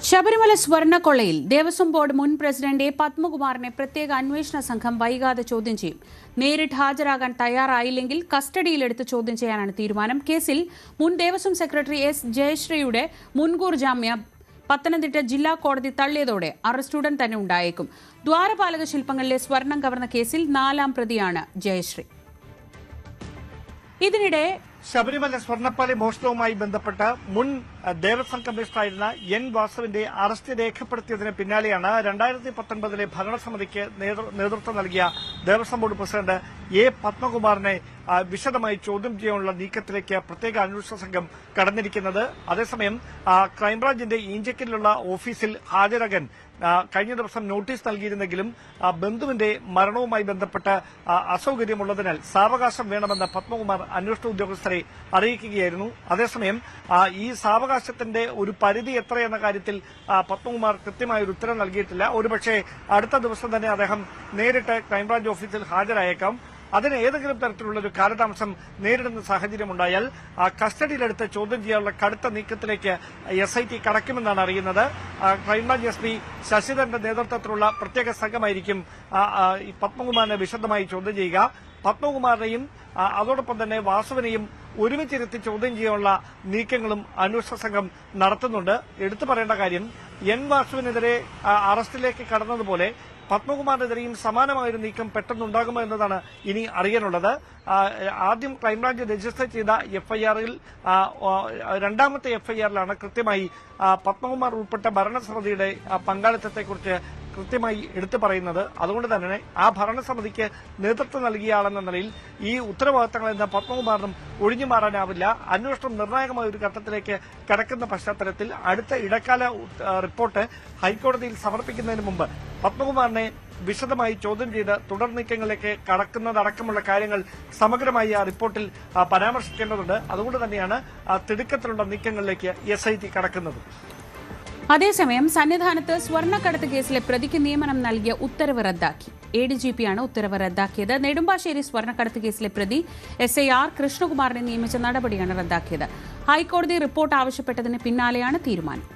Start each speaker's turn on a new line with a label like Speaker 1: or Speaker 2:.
Speaker 1: Sabarimala സ്വർണ്ണക്കൊള്ളയിൽ Devaswom board മുൻ president A പത്മകുമാറിനെ പ്രത്യേക അന്വേഷണ സംഘം വൈകാതെ ചോദ്യം ചെയ്യും. നേരിട്ട് ഹാജരാകാൻ തയ്യാറായില്ലെങ്കിൽ കസ്റ്റഡിയിലെടുത്ത് ചോദ്യം ചെയ്യാനാണ് തീരുമാനം. കേസിൽ മുൻ ദേവസ്വം സെക്രട്ടറി എസ് ജയശ്രീയുടെ മുൻകൂർ ജാമ്യം പത്തനംതിട്ട ജില്ലാ കോടതി തള്ളിയതോടെ അറസ്റ്റുടൻ തന്നെ ഉണ്ടായേക്കും. ദ്വാരപാലക ശില്പങ്ങളിലെ സ്വർണം കവർന്ന കേസിൽ 4ാം പ്രതിയാണ് ജയശ്രീ. ഇതിനിടെ
Speaker 2: ശബരിമല സ്വർണ്ണപ്പാളി മോഷണവുമായി ബന്ധപ്പെട്ട് മുൻ ദേവസ്വം കമ്മീഷണറായിരുന്ന എൻ വാസുവിന്റെ അറസ്റ്റ് രേഖപ്പെടുത്തിയതിന് പിന്നാലെയാണ് 2019 ഭരണസമിതിക്ക് നേതൃത്വം നൽകിയ ദേവസ്വം ബോർഡ് പ്രസിഡന്റ് എ പത്മകുമാറിനെ വിശദമായി ചോദ്യം ചെയ്യാനുള്ള നീക്കത്തിലേക്ക് പ്രത്യേക അന്വേഷണ സംഘം കടന്നിരിക്കുന്നത്. അതേസമയം ക്രൈംബ്രാഞ്ചിന്റെ ഈഞ്ചക്കലിലുള്ള ഓഫീസിൽ ഹാജരാകാൻ കഴിഞ്ഞ ദിവസം നോട്ടീസ് നൽകിയിരുന്നെങ്കിലും ബന്ധുവിന്റെ മരണവുമായി ബന്ധപ്പെട്ട് അസൌകര്യമുള്ളതിനാൽ സാവകാശം വേണമെന്ന് പത്മകുമാർ അന്വേഷണ ഉദ്യോഗസ്ഥരെ അറിയിക്കുകയായിരുന്നു. അതേസമയം ഈ സാവകാശത്തിന്റെ ഒരു പരിധി എത്രയെന്ന കാര്യത്തിൽ പത്മകുമാർ കൃത്യമായ ഒരു ഉത്തരം നൽകിയിട്ടില്ല. ഒരുപക്ഷെ അടുത്ത ദിവസം തന്നെ അദ്ദേഹം നേരിട്ട് ക്രൈംബ്രാഞ്ച് ഓഫീസിൽ ഹാജരായേക്കാം. അതിന് ഏതെങ്കിലും തരത്തിലുള്ള ഒരു കാലതാമസം നേരിടുന്ന സാഹചര്യമുണ്ടായാൽ കസ്റ്റഡിയിലെടുത്ത് ചോദ്യം ചെയ്യാനുള്ള കടുത്ത നീക്കത്തിലേക്ക് SIT കടക്കുമെന്നാണ് അറിയുന്നത്. ക്രൈംബ്രാഞ്ച് SP ശശിധരന്റെ നേതൃത്വത്തിലുള്ള പ്രത്യേക സംഘമായിരിക്കും പത്മകുമാറിനെ വിശദമായി ചോദ്യം ചെയ്യുക. പത്മകുമാറിനെയും അതോടൊപ്പം തന്നെ വാസുവിനെയും ഒരുമിച്ചിരുത്തി ചോദ്യം ചെയ്യാനുള്ള നീക്കങ്ങളും അന്വേഷണ സംഘം നടത്തുന്നുണ്ട്. എടുത്തു പറയേണ്ട കാര്യം എൻ വാസുവിനെതിരെ അറസ്റ്റിലേക്ക് കടന്നതുപോലെ പത്മകുമാറിനെതിരെയും സമാനമായൊരു നീക്കം പെട്ടെന്നുണ്ടാകുമോ എന്നതാണ് ഇനി അറിയാനുള്ളത്. ആദ്യം ക്രൈംബ്രാഞ്ച് രജിസ്റ്റർ ചെയ്ത FIR-ൽ 2ാമത്തെ FIR-ലാണ് കൃത്യമായി പത്മകുമാർ ഉൾപ്പെട്ട ഭരണസമിതിയുടെ പങ്കാളിത്തത്തെക്കുറിച്ച് കൃത്യമായി എടുത്തു പറയുന്നത്. അതുകൊണ്ട് തന്നെ ആ ഭരണസമിതിക്ക് നേതൃത്വം നൽകിയ ആളെന്ന നിലയിൽ ഈ ഉത്തരവാദിത്തങ്ങളിൽ നിന്ന് പത്മകുമാറിനും ഒഴിഞ്ഞു മാറാനാവില്ല. അന്വേഷണം നിർണായകമായ ഒരു ഘട്ടത്തിലേക്ക് കടക്കുന്ന പശ്ചാത്തലത്തിൽ അടുത്ത ഇടക്കാല റിപ്പോർട്ട് ഹൈക്കോടതിയിൽ സമർപ്പിക്കുന്നതിന് മുമ്പ് പത്മകുമാറിനെ വിശദമായി ചോദ്യം ചെയ്ത് തുടർ നീക്കങ്ങളിലേക്ക് കടക്കുന്നതടക്കമുള്ള കാര്യങ്ങൾ സമഗ്രമായി ആ റിപ്പോർട്ടിൽ പരാമർശിക്കേണ്ടതുണ്ട്. അതുകൊണ്ട് തന്നെയാണ് തിടുക്കത്തിലുള്ള നീക്കങ്ങളിലേക്ക് SIT കടക്കുന്നത്.
Speaker 1: അതേസമയം സന്നിധാനത്ത് സ്വർണ്ണക്കടത്ത് കേസിലെ പ്രതിക്ക് നിയമനം നൽകിയ ഉത്തരവ് റദ്ദാക്കി. ADGP-യാണ് ഉത്തരവ് റദ്ദാക്കിയത്. നെടുമ്പാശ്ശേരി സ്വർണ്ണക്കടത്ത് കേസിലെ പ്രതി SIR കൃഷ്ണകുമാറിനെ നിയമിച്ച നടപടിയാണ് റദ്ദാക്കിയത്. ഹൈക്കോടതി റിപ്പോർട്ട് ആവശ്യപ്പെട്ടതിന് പിന്നാലെയാണ് തീരുമാനം.